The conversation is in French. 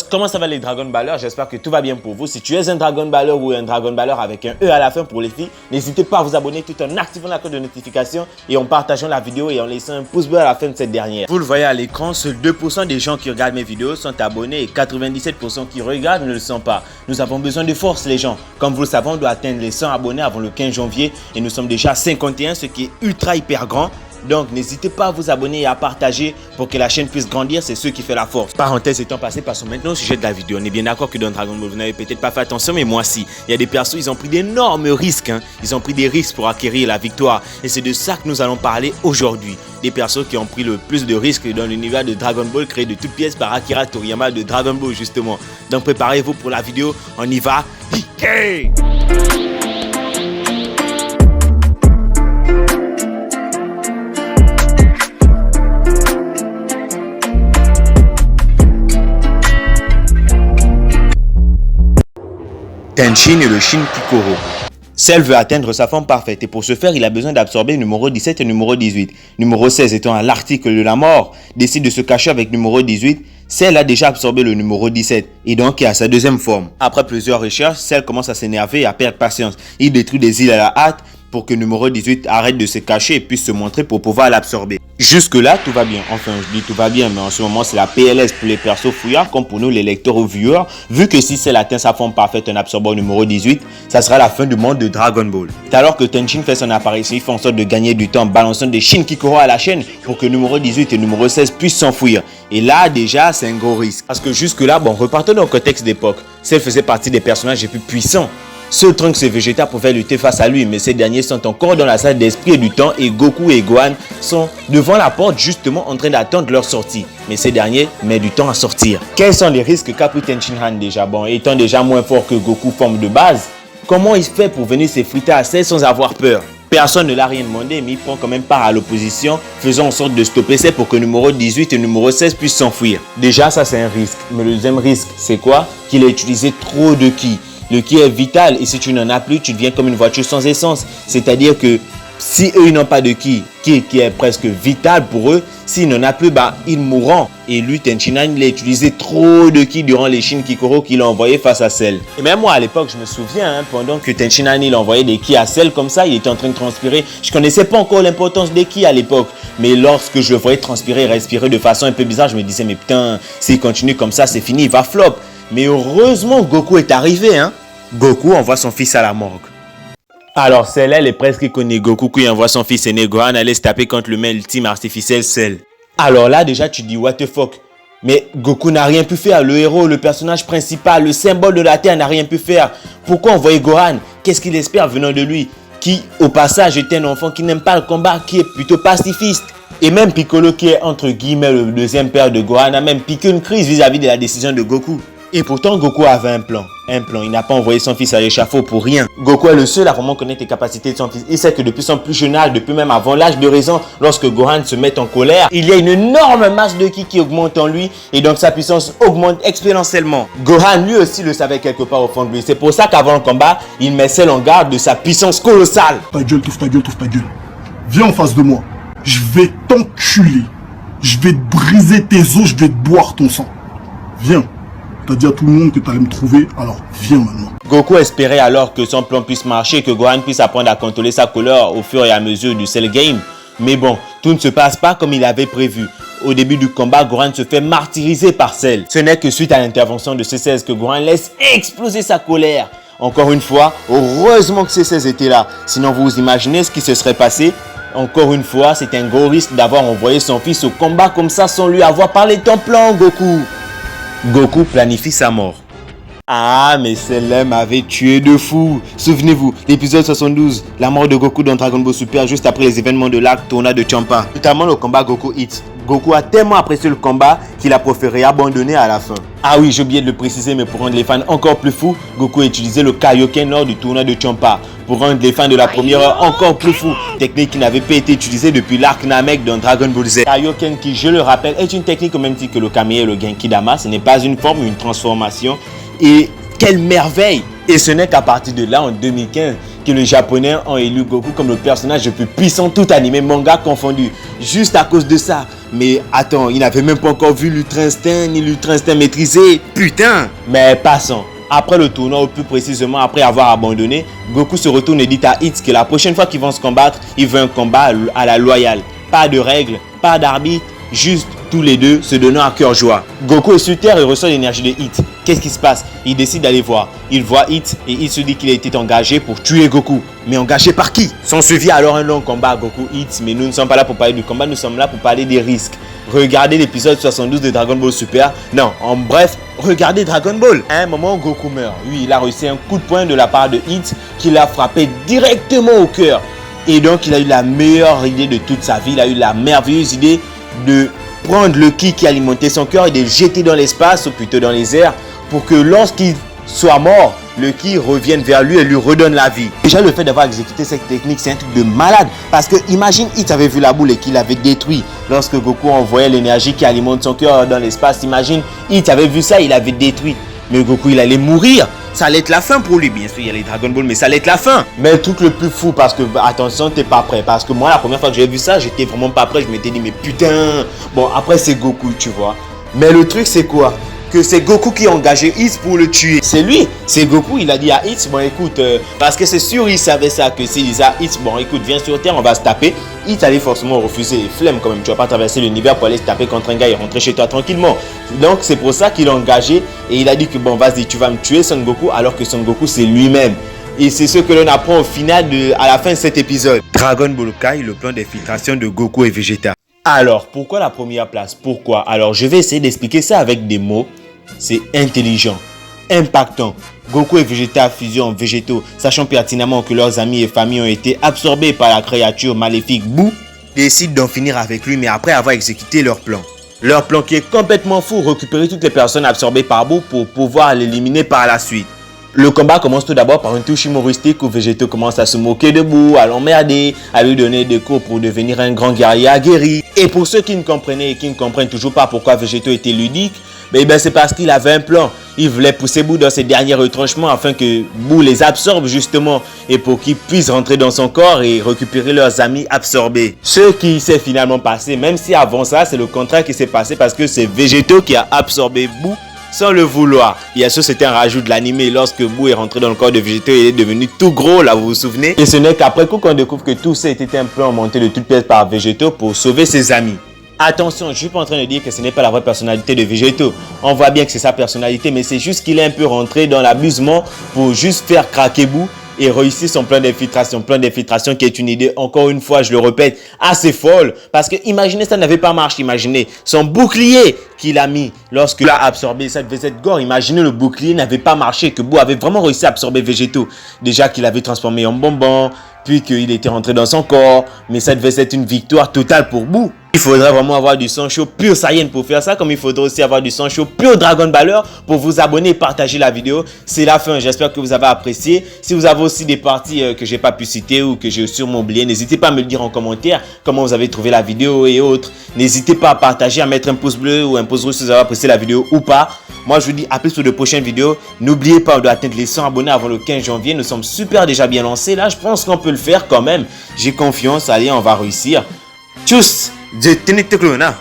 Comment ça va les Dragon Ballers? J'espère que tout va bien pour vous. Si tu es un Dragon Baller ou un Dragon Baller avec un E à la fin pour les filles, n'hésitez pas à vous abonner tout en activant la cloche de notification et en partageant la vidéo et en laissant un pouce bleu à la fin de cette dernière. Vous le voyez à l'écran, seuls 2% des gens qui regardent mes vidéos sont abonnés et 97% qui regardent ne le sont pas. Nous avons besoin de force les gens. Comme vous le savez, on doit atteindre les 100 abonnés avant le 15 janvier et nous sommes déjà à 51, ce qui est ultra hyper grand. Donc n'hésitez pas à vous abonner et à partager pour que la chaîne puisse grandir, c'est ce qui fait la force. Parenthèse étant passée, passons maintenant au sujet de la vidéo. On est bien d'accord que dans Dragon Ball, vous n'avez peut-être pas fait attention, mais moi si. Il y a des persos, ils ont pris d'énormes risques. Ils ont pris des risques pour acquérir la victoire. Et c'est de ça que nous allons parler aujourd'hui. Des persos qui ont pris le plus de risques dans l'univers de Dragon Ball créé de toutes pièces par Akira Toriyama de Dragon Ball justement. Donc préparez-vous pour la vidéo, on y va. Piqué! Tenshin et le Shin Kikoro. Cell veut atteindre sa forme parfaite et pour ce faire, il a besoin d'absorber numéro 17 et numéro 18. Numéro 16 étant à l'article de la mort, décide de se cacher avec numéro 18. Cell a déjà absorbé le numéro 17 et donc est à sa deuxième forme. Après plusieurs recherches, Cell commence à s'énerver et à perdre patience. Il détruit des îles à la hâte pour que numéro 18 arrête de se cacher et puisse se montrer pour pouvoir l'absorber. Jusque là, tout va bien. Enfin, je dis tout va bien, mais en ce moment, c'est la PLS pour les persos fouillards comme pour nous, les lecteurs ou viewers. Vu que si Cell atteint sa forme parfaite en absorbant numéro 18, ça sera la fin du monde de Dragon Ball. C'est alors que Tenshin fait son apparition, il fait en sorte de gagner du temps en balançant des Shin Kikoro à la chaîne pour que numéro 18 et numéro 16 puissent s'enfuir. Et là, déjà, c'est un gros risque. Parce que jusque là, bon, repartons dans le contexte d'époque. Cell faisait partie des personnages les plus puissants. Seul Trunks et Vegeta pouvaient lutter face à lui, mais ces derniers sont encore dans la salle d'esprit et du temps et Goku et Gohan sont devant la porte justement en train d'attendre leur sortie. Mais ces derniers mettent du temps à sortir. Quels sont les risques qu'a pris Tenshinhan déjà? Bon, étant déjà moins fort que Goku forme de base, comment il fait pour venir s'effriter à Cell sans avoir peur? Personne ne l'a rien demandé, mais il prend quand même part à l'opposition, faisant en sorte de stopper Cell pour que numéro 18 et numéro 16 puissent s'enfuir. Déjà, ça c'est un risque. Mais le deuxième risque, c'est quoi? Qu'il a utilisé trop de ki. Le ki est vital et si tu n'en as plus, tu deviens comme une voiture sans essence. C'est-à-dire que si eux ils n'ont pas de ki qui est presque vital pour eux, s'ils n'en ont plus, bah, ils mourront. Et lui, Tenshinhan, il a utilisé trop de ki durant les Shin Kikoro qu'il a envoyé face à Cell. Et même moi à l'époque, je me souviens, pendant que Tenshinhan il envoyait des ki à Cell comme ça, il était en train de transpirer. Je connaissais pas encore l'importance des ki à l'époque. Mais lorsque je le voyais transpirer et respirer de façon un peu bizarre, je me disais, mais putain, s'il continue comme ça, c'est fini, il va flop. Mais heureusement, Goku est arrivé. Goku envoie son fils à la morgue. Alors, Cell, elle est presque connue. Goku qui envoie son fils aîné Gohan aller se taper contre le main ultime artificiel Cell. Alors là, déjà, tu dis, what the fuck? Mais Goku n'a rien pu faire. Le héros, le personnage principal, le symbole de la Terre n'a rien pu faire. Pourquoi envoyer Gohan? Qu'est-ce qu'il espère venant de lui? Qui, au passage, est un enfant qui n'aime pas le combat, qui est plutôt pacifiste. Et même Piccolo, qui est entre guillemets le deuxième père de Gohan, a même piqué une crise vis-à-vis de la décision de Goku. Et pourtant, Goku avait un plan. Il n'a pas envoyé son fils à l'échafaud pour rien. Goku est le seul à vraiment connaître les capacités de son fils. Il sait que depuis son plus jeune âge, depuis même avant l'âge de raison, lorsque Gohan se met en colère, il y a une énorme masse de ki qui augmente en lui et donc sa puissance augmente exponentiellement. Gohan lui aussi le savait quelque part au fond de lui. C'est pour ça qu'avant le combat, il met Cell en garde de sa puissance colossale. Ta gueule, touffe ta gueule, touffe ta gueule. Viens en face de moi. Je vais t'enculer. Je vais te briser tes os, je vais te boire ton sang. Viens. T'as dit à tout le monde que t'allais me trouver, alors viens maintenant. Goku espérait alors que son plan puisse marcher, que Gohan puisse apprendre à contrôler sa colère au fur et à mesure du Cell Game. Mais bon, tout ne se passe pas comme il avait prévu. Au début du combat, Gohan se fait martyriser par Cell. Ce n'est que suite à l'intervention de C16 que Gohan laisse exploser sa colère. Encore une fois, heureusement que C16 était là. Sinon, vous imaginez ce qui se serait passé? Encore une fois, c'est un gros risque d'avoir envoyé son fils au combat comme ça sans lui avoir parlé de ton plan, Goku. Goku planifie sa mort. Ah, mais celle-là m'avait tué de fou. Souvenez-vous, l'épisode 72, la mort de Goku dans Dragon Ball Super juste après les événements de l'arc Tournoi de Champa. Notamment le combat Goku Hits. Goku a tellement apprécié le combat qu'il a préféré abandonner à la fin. Ah oui, j'ai oublié de le préciser, mais pour rendre les fans encore plus fous, Goku a utilisé le Kaioken lors du tournoi de Champa. Pour rendre les fans de la première heure encore plus fous. Technique qui n'avait pas été utilisée depuis l'arc Namek dans Dragon Ball Z. Kaioken qui, je le rappelle, est une technique au même titre que le Kame et le Genki Dama. Ce n'est pas une forme ou une transformation. Et quelle merveille! Et ce n'est qu'à partir de là, en 2015, que les Japonais ont élu Goku comme le personnage le plus puissant, tout animé, manga confondu. Juste à cause de ça, Mais attends, il n'avait même pas encore vu l'Ultra Instinct ni l'Ultra Instinct maîtrisé. Putain! Mais passons. Après le tournoi, ou plus précisément après avoir abandonné, Goku se retourne et dit à Hits que la prochaine fois qu'ils vont se combattre, il veut un combat à la loyale. Pas de règles, pas d'arbitre, juste tous les deux se donnant à cœur joie. Goku est sur terre et reçoit l'énergie de Hits. Qu'est-ce qui se passe? Il décide d'aller voir. Il voit Hits et il se dit qu'il a été engagé pour tuer Goku. Mais engagé par qui? S'en suivit alors un long combat Goku Hits, mais nous ne sommes pas là pour parler du combat, nous sommes là pour parler des risques. Regardez l'épisode 72 de Dragon Ball Super. Non, en bref, regardez Dragon Ball. À un moment, Goku meurt. Oui, il a reçu un coup de poing de la part de Hits qui l'a frappé directement au cœur. Et donc, il a eu la meilleure idée de toute sa vie. Il a eu la merveilleuse idée de prendre le ki qui alimentait son cœur et de le jeter dans l'espace, ou plutôt dans les airs, pour que lorsqu'il soit mort, le ki revienne vers lui et lui redonne la vie. Déjà, le fait d'avoir exécuté cette technique, c'est un truc de malade. Parce que imagine, Hits avait vu la boule et qu'il l'avait détruit. Lorsque Goku envoyait l'énergie qui alimente son cœur dans l'espace, imagine, Hits avait vu ça, il avait détruit. Mais Goku, il allait mourir. Ça allait être la fin pour lui. Bien sûr, il y a les Dragon Ball, mais ça allait être la fin. Mais le truc le plus fou, parce que, attention, t'es pas prêt. Parce que moi, la première fois que j'ai vu ça, j'étais vraiment pas prêt. Je m'étais dit, mais putain. Bon, après, c'est Goku, tu vois. Mais le truc, c'est quoi? Que c'est Goku qui a engagé Hits pour le tuer. C'est lui, c'est Goku, il a dit à Hits, bon écoute, parce que c'est sûr, il savait ça, que s'il disait à Hits, bon écoute, viens sur Terre, on va se taper. Hits allait forcément refuser, flemme quand même, tu vas pas traverser l'univers pour aller se taper contre un gars et rentrer chez toi tranquillement. Donc c'est pour ça qu'il a engagé et il a dit que bon vas-y, tu vas me tuer Son Goku, alors que Son Goku c'est lui-même. Et c'est ce que l'on apprend au final, à la fin de cet épisode. Dragon Ball Kai, le plan d'infiltration de Goku et Vegeta. Alors, pourquoi la première place? Pourquoi? Alors, je vais essayer d'expliquer ça avec des mots. C'est intelligent, impactant. Goku et Vegeta fusionnent végétaux, sachant pertinemment que leurs amis et familles ont été absorbés par la créature maléfique Boo, décident d'en finir avec lui, mais après avoir exécuté leur plan. Leur plan qui est complètement fou, récupérer toutes les personnes absorbées par Boo pour pouvoir l'éliminer par la suite. Le combat commence tout d'abord par une touche humoristique où Végéto commence à se moquer de Boo, à l'emmerder, à lui donner des cours pour devenir un grand guerrier aguerri. Et pour ceux qui ne comprenaient et qui ne comprennent toujours pas pourquoi Végéto était ludique, c'est parce qu'il avait un plan. Il voulait pousser Boo dans ses derniers retranchements afin que Boo les absorbe justement et pour qu'ils puissent rentrer dans son corps et récupérer leurs amis absorbés. Ce qui s'est finalement passé, même si avant ça c'est le contraire qui s'est passé parce que c'est Végéto qui a absorbé Boo sans le vouloir. Bien sûr, c'était un rajout de l'animé. Lorsque Boo est rentré dans le corps de Végéto, il est devenu tout gros, là, vous vous souvenez? Et ce n'est qu'après coup qu'on découvre que tout ça était un plan monté de toutes pièces par Végéto pour sauver ses amis. Attention, je suis pas en train de dire que ce n'est pas la vraie personnalité de Végéto. On voit bien que c'est sa personnalité, mais c'est juste qu'il est un peu rentré dans l'amusement pour juste faire craquer Boo et réussir son plan d'infiltration. Plan d'infiltration qui est une idée, encore une fois, je le répète, assez folle. Parce que imaginez, ça n'avait pas marché. Imaginez son bouclier qu'il a mis lorsqu'il a absorbé, ça devait être gore. Imaginez le bouclier n'avait pas marché, que Boo avait vraiment réussi à absorber Végéto. Déjà qu'il avait transformé en bonbon, puis qu'il était rentré dans son corps. Mais ça devait être une victoire totale pour Boo. Il faudrait vraiment avoir du sang chaud pur Saiyan pour faire ça, comme il faudrait aussi avoir du sang chaud pur Dragon Baller pour vous abonner et partager la vidéo. C'est la fin, j'espère que vous avez apprécié. Si vous avez aussi des parties que j'ai pas pu citer ou que j'ai sûrement oublié, n'hésitez pas à me le dire en commentaire, comment vous avez trouvé la vidéo et autres. N'hésitez pas à partager, à mettre un pouce bleu ou un pouce rouge si vous avez apprécié la vidéo ou pas. Moi je vous dis à plus pour de prochaines vidéos. N'oubliez pas, on doit atteindre les 100 abonnés avant le 15 janvier. Nous sommes déjà bien lancés. Là, je pense qu'on peut le faire quand même. J'ai confiance, allez, on va réussir. Tchuss! Je tenais te clona.